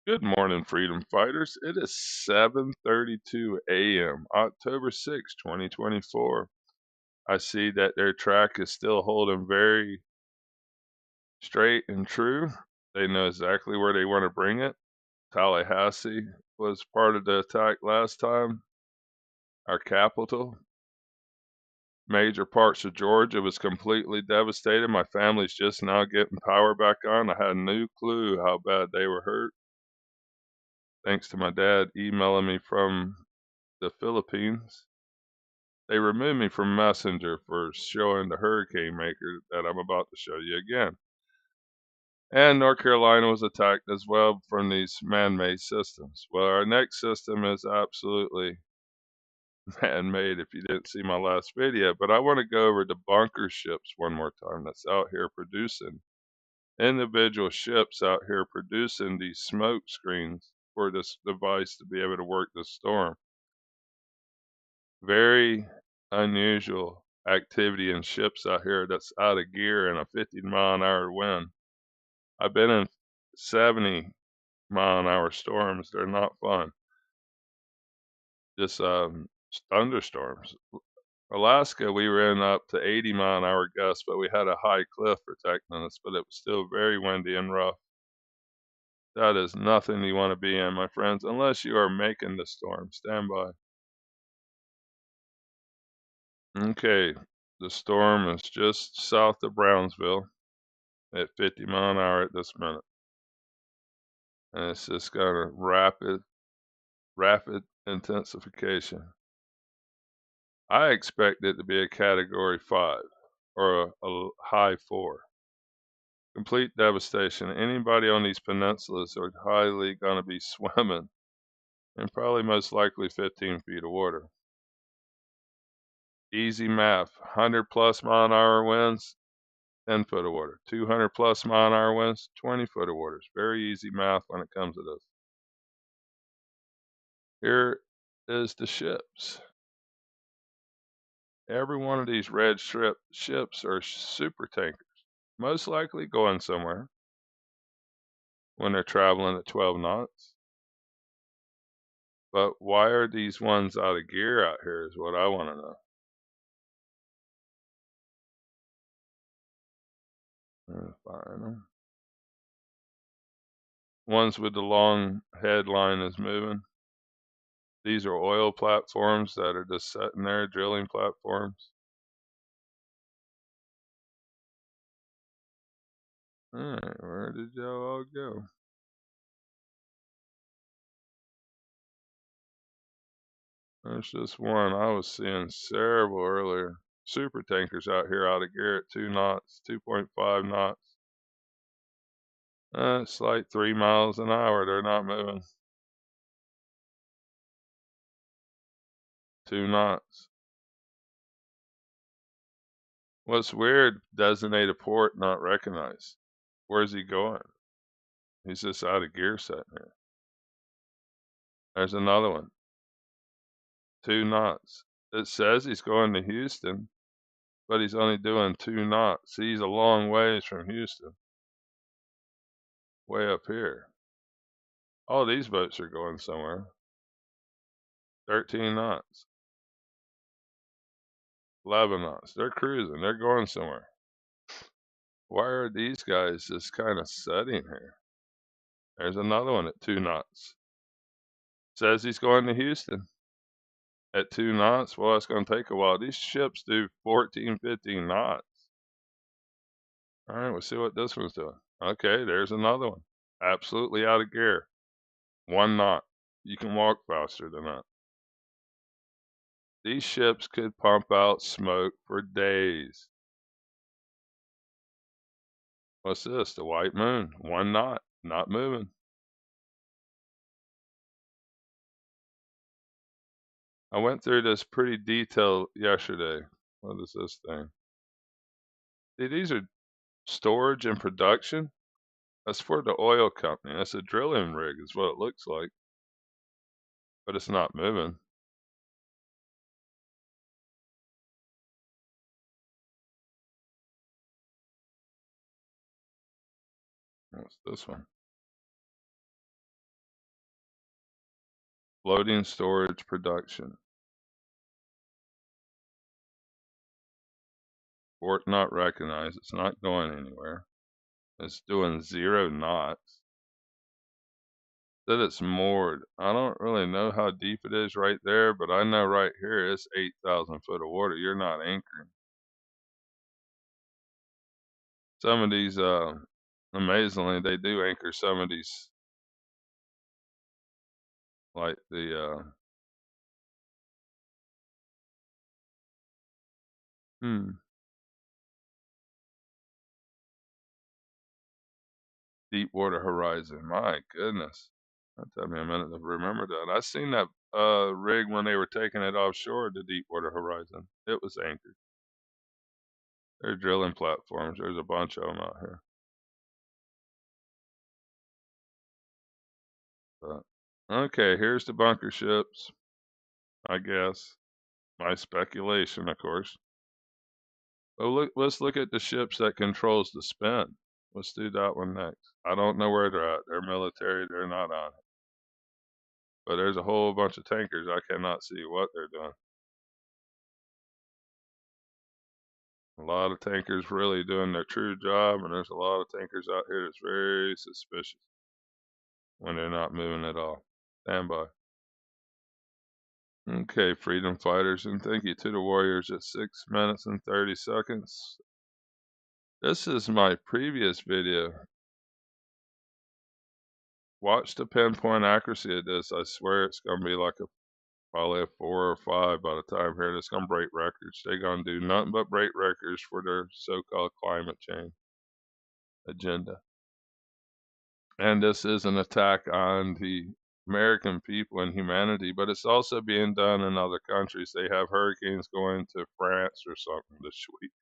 Good morning, freedom fighters. It is 7:32 a.m., October 6, 2024. I see that their track is still holding very straight and true. They know exactly where they want to bring it. Tallahassee was part of the attack last time, our capital. Major parts of Georgia was completely devastated. My family's just now getting power back on. I had no clue how bad they were hurt. Thanks to my dad emailing me from the Philippines. They removed me from Messenger for showing the hurricane maker that I'm about to show you again. And North Carolina was attacked as well from these man made systems. Well, our next system is absolutely man made if you didn't see my last video, but I want to go over the bunker ships one more time that's out here producing. Individual ships out here producing these smoke screens for this device to be able to work the storm. Very unusual activity in ships out here that's out of gear in a 50-mile-an-hour wind. I've been in 70-mile-an-hour storms. They're not fun. Just thunderstorms. Alaska, we were in up to 80-mile-an-hour gusts, but we had a high cliff protecting us, but it was still very windy and rough. That is nothing you want to be in, my friends, unless you are making the storm. Stand by. Okay, the storm is just south of Brownsville at 50 mile an hour at this minute. And it's just got a rapid intensification. I expect it to be a category 5 or a high 4. Complete devastation. Anybody on these peninsulas are highly going to be swimming in probably most likely 15 feet of water. Easy math. 100 plus mile an hour winds, 10 foot of water. 200 plus mile an hour winds, 20 foot of water. It's very easy math when it comes to this. Here is the ships. Every one of these red strip ships are super tankers, most likely going somewhere when they're traveling at 12 knots. But why are these ones out of gear out here is what I want to know. Find them. Ones with the long headline is moving. These are oil platforms that are just sitting there, drilling platforms. Alright, where did y'all all go? There's just one. I was seeing several earlier. Super tankers out here out of gear at 2 knots, 2.5 knots. It's like 3 miles an hour. They're not moving. 2 knots. What's weird, designated port not recognized. Where's he going? He's just out of gear sitting here. There's another one. 2 knots. It says he's going to Houston, but he's only doing 2 knots. See, he's a long ways from Houston. Way up here. All these boats are going somewhere. 13 knots. 11 knots. They're cruising. They're going somewhere. Why are these guys just kind of sitting here? There's another one at 2 knots. Says he's going to Houston at 2 knots. Well, it's going to take a while. These ships do 14, 15 knots. All right, we'll see what this one's doing. Okay, there's another one. Absolutely out of gear. 1 knot. You can walk faster than that. These ships could pump out smoke for days. What's this? The white moon. 1 knot. Not moving. I went through this pretty detailed yesterday. What is this thing? See, these are storage and production. That's for the oil company. That's a drilling rig, is what it looks like. But it's not moving. What's this one? Floating storage production. Port not recognized. It's not going anywhere. It's doing 0 knots. That it's moored. I don't really know how deep it is right there, but I know right here it's 8,000 foot of water. You're not anchoring. Some of these, amazingly, they do anchor some of these, like the, Deepwater Horizon. My goodness. That took me a minute to remember that. I seen that rig when they were taking it offshore to Deepwater Horizon. It was anchored. They're drilling platforms. There's a bunch of them out here. But okay, here's the bunker ships. I guess my speculation, of course. Oh, let's look at the ships that controls the spin. Let's do that one next. I don't know where they're at. They're military. They're not on it. But there's a whole bunch of tankers. I cannot see what they're doing. A lot of tankers really doing their true job, and there's a lot of tankers out here that's very suspicious when they're not moving at all. Stand by. Okay, freedom fighters, and thank you to the warriors at 6 minutes and 30 seconds. This is my previous video. Watch the pinpoint accuracy of this. I swear it's going to be like probably a 4 or 5 by the time here. It's going to break records. They're going to do nothing but break records for their so-called climate change agenda. And this is an attack on the American people and humanity, but it's also being done in other countries. They have hurricanes going to France or something this week.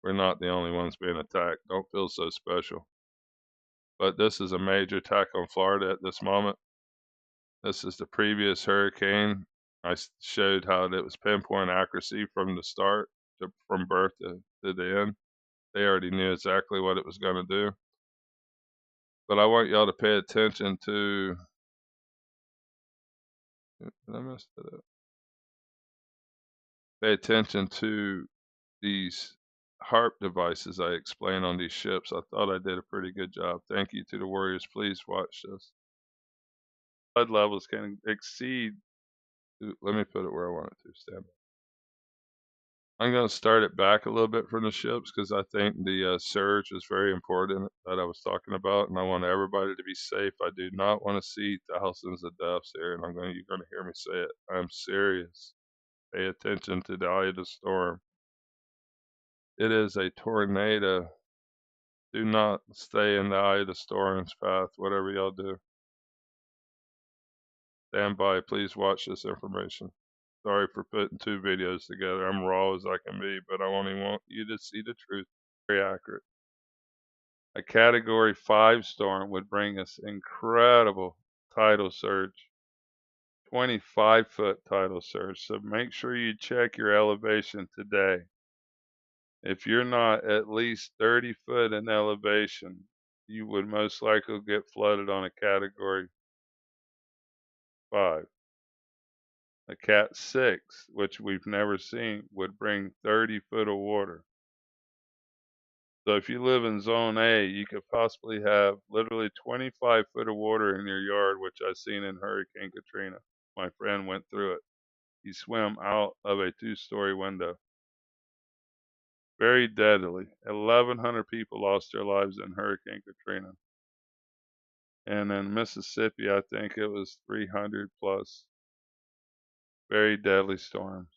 We're not the only ones being attacked. Don't feel so special. But this is a major attack on Florida at this moment. This is the previous hurricane. I showed how it was pinpoint accuracy from the start, from birth to the end. They already knew exactly what it was going to do. But I want y'all to pay attention to. Did I mess that up? Pay attention to these HARP devices I explain on these ships. I thought I did a pretty good job. Thank you to the warriors. Please watch this. Flood levels can exceed. Let me put it where I want it to. Stand by. I'm going to start it back a little bit from the ships because I think the surge is very important that I was talking about, and I want everybody to be safe. I do not want to see thousands of deaths here, and you're going to hear me say it. I'm serious. Pay attention to the eye of the storm. It is a tornado. Do not stay in the eye of the storm's path, whatever y'all do. Stand by. Please watch this information. Sorry for putting 2 videos together. I'm raw as I can be, but I only want you to see the truth. Very accurate. A Category 5 storm would bring us incredible tidal surge. 25-foot tidal surge. So make sure you check your elevation today. If you're not at least 30 foot in elevation, you would most likely get flooded on a Category 5. A Cat 6, which we've never seen, would bring 30 foot of water. So if you live in Zone A, you could possibly have literally 25 foot of water in your yard, which I've seen in Hurricane Katrina. My friend went through it. He swam out of a 2-story window. Very deadly. 1,100 people lost their lives in Hurricane Katrina. And in Mississippi, I think it was 300 plus. Very deadly storms.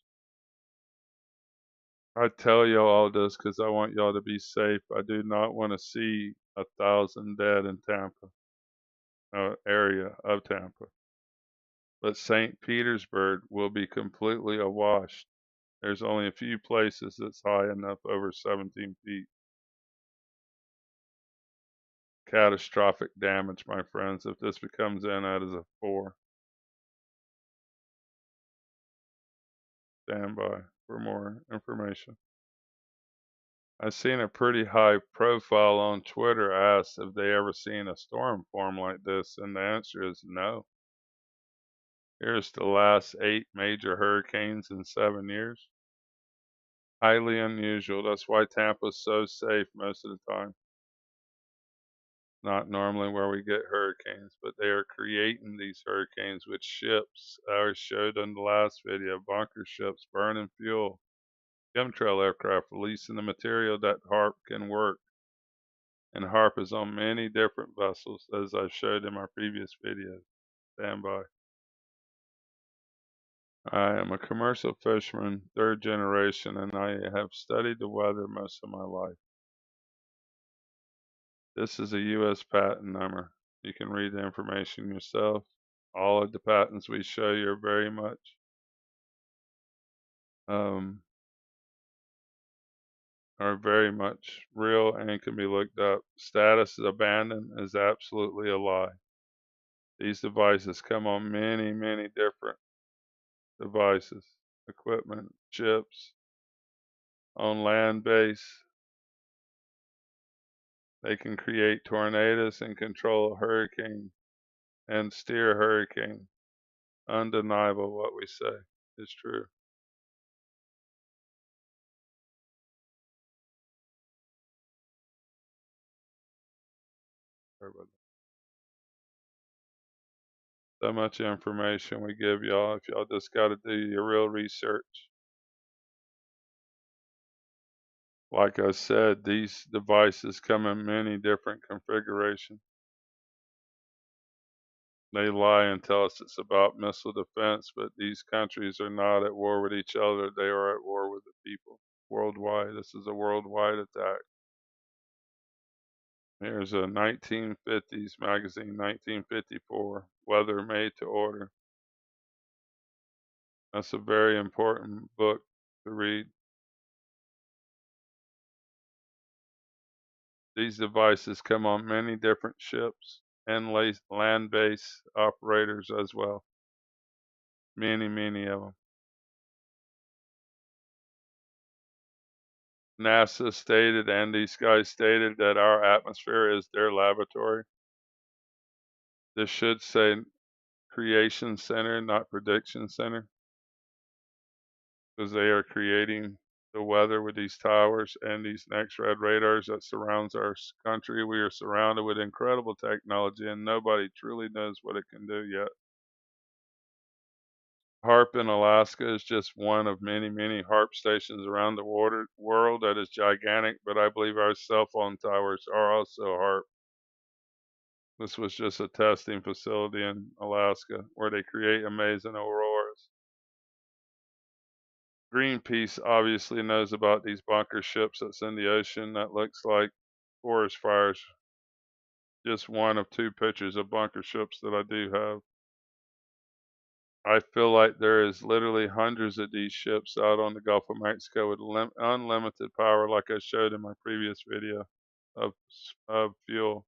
I tell y'all all this because I want y'all to be safe. I do not want to see 1,000 dead in Tampa, area of Tampa. But St. Petersburg will be completely awash. There's only a few places that's high enough over 17 feet. Catastrophic damage, my friends, if this becomes in, that is a 4. Stand by for more information. I've seen a pretty high profile on Twitter asked if they ever seen a storm form like this, and the answer is no. Here's the last 8 major hurricanes in 7 years. Highly unusual. That's why Tampa's so safe most of the time. Not normally where we get hurricanes, but they are creating these hurricanes with ships. I showed in the last video, bunker ships burning fuel, chemtrail aircraft releasing the material that HARP can work. And HARP is on many different vessels, as I showed in my previous video. Stand by. I am a commercial fisherman, 3rd generation, and I have studied the weather most of my life. This is a U.S. patent number. You can read the information yourself. All of the patents we show you are very much real and can be looked up. Status is abandoned is absolutely a lie. These devices come on many, many different devices, equipment, ships, on land base. They can create tornadoes and control a hurricane and steer a hurricane. Undeniable what we say is true. So much information we give y'all if y'all just got to do your real research. Like I said, these devices come in many different configurations. They lie and tell us it's about missile defense, but these countries are not at war with each other. They are at war with the people worldwide. This is a worldwide attack. Here's a 1950s magazine, 1954, Weather Made to Order. That's a very important book to read. These devices come on many different ships and land-based operators as well. Many, many of them. NASA stated and these guys stated that our atmosphere is their laboratory. This should say Creation Center, not Prediction Center, because they are creating the weather with these towers and these next-red radars that surrounds our country. We are surrounded with incredible technology, and nobody truly knows what it can do yet. HARP in Alaska is just one of many, many HARP stations around the world that is gigantic, but I believe our cell phone towers are also HARP. This was just a testing facility in Alaska where they create amazing auroras. Greenpeace obviously knows about these bunker ships that's in the ocean that looks like forest fires. Just one of 2 pictures of bunker ships that I do have. I feel like there is literally hundreds of these ships out on the Gulf of Mexico with unlimited power, like I showed in my previous video of fuel.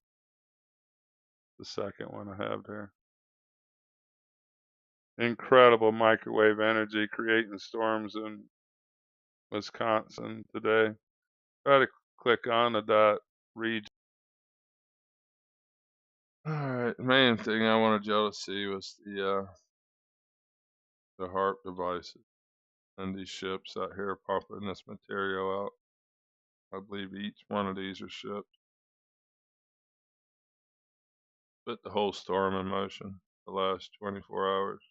The second one I have there. Incredible microwave energy creating storms in Wisconsin today. Try to click on to that region. Alright, the main thing I wanted y'all to see was the HARP devices and these ships out here pumping this material out. I believe each one of these are ships. Put the whole storm in motion the last 24 hours.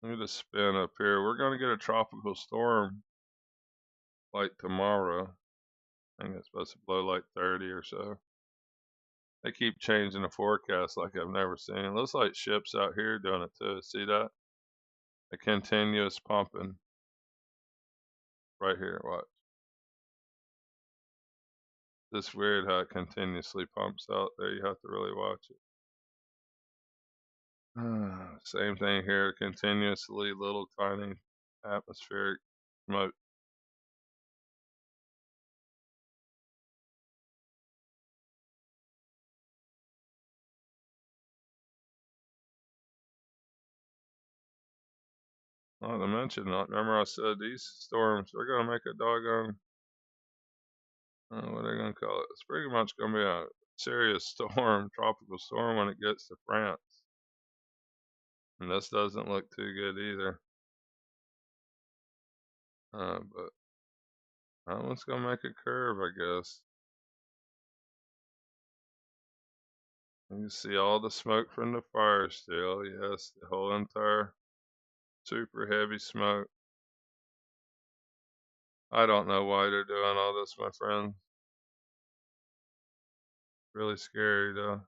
Let me just spin up here. We're going to get a tropical storm like tomorrow. I think it's supposed to blow like 30 or so. They keep changing the forecast like I've never seen. It looks like ships out here doing it too. See that? A continuous pumping right here. Watch. It's weird how it continuously pumps out there. You have to really watch it. Same thing here. Continuously little tiny atmospheric smoke. Not to mention, remember I said these storms are going to make a doggone What are they gonna call it? It's pretty much gonna be a serious storm, tropical storm when it gets to France. And this doesn't look too good either. But that one's gonna make a curve, I guess. You can see all the smoke from the fire still. Yes, the whole entire super heavy smoke. I don't know why they're doing all this, my friend. Really scary though.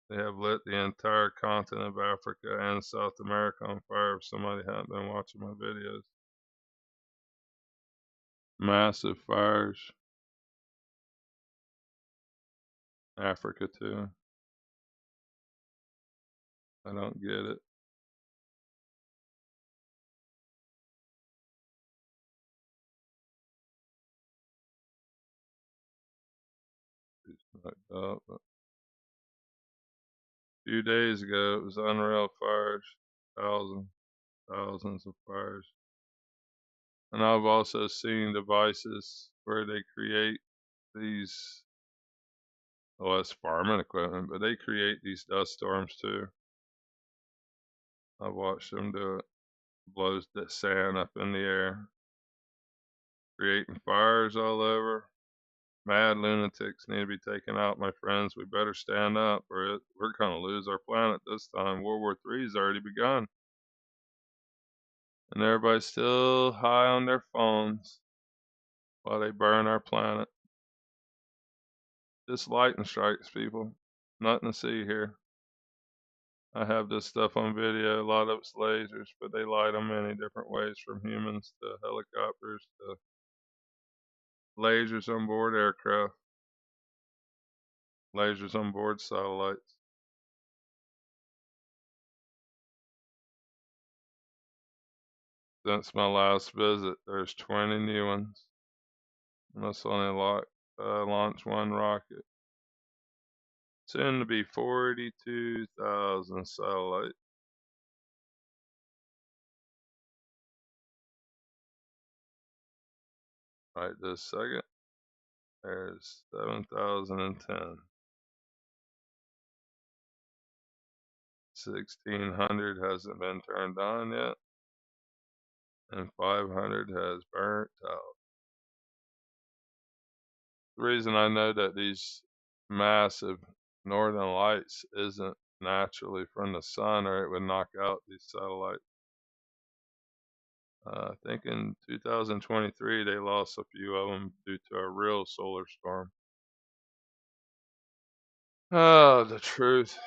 They have lit the entire continent of Africa and South America on fire if somebody hadn't been watching my videos. Massive fires. Africa too. I don't get it. It's fucked up. But a few days ago, it was unreal fires. Thousands of fires. And I've also seen devices where they create these, well, it's farming equipment, but they create these dust storms too. I've watched them do it. Blows the sand up in the air, creating fires all over. Mad lunatics need to be taken out, my friends. We better stand up, or we're going to lose our planet this time. World War III has already begun. And everybody's still high on their phones while they burn our planet. Just lightning strikes, people. Nothing to see here. I have this stuff on video. A lot of it's lasers, but they light them many different ways, from humans to helicopters to lasers on board aircraft, lasers on board satellites. Since my last visit, there's 20 new ones. And that's only launched one rocket. Soon to be 42,000 satellites. Right this second, there's 7,010. 1,600 hasn't been turned on yet, and 500 has burnt out. The reason I know that these massive northern lights isn't naturally from the sun, or it would knock out these satellites. I think in 2023 they lost a few of them due to a real solar storm. Oh, the truth.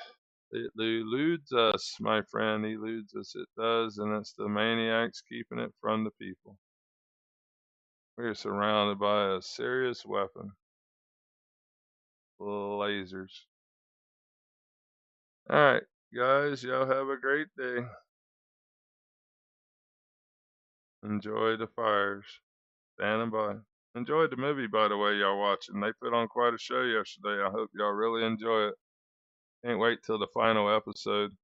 It eludes us, my friend. Eludes us. It does, and it's the maniacs keeping it from the people. We're surrounded by a serious weapon. Lasers. Alright, guys, y'all have a great day. Enjoy the fires. Standing by. Enjoyed the movie, by the way, y'all watching. They put on quite a show yesterday. I hope y'all really enjoy it. Can't wait till the final episode.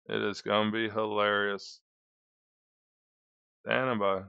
It is gonna be hilarious. Standing by.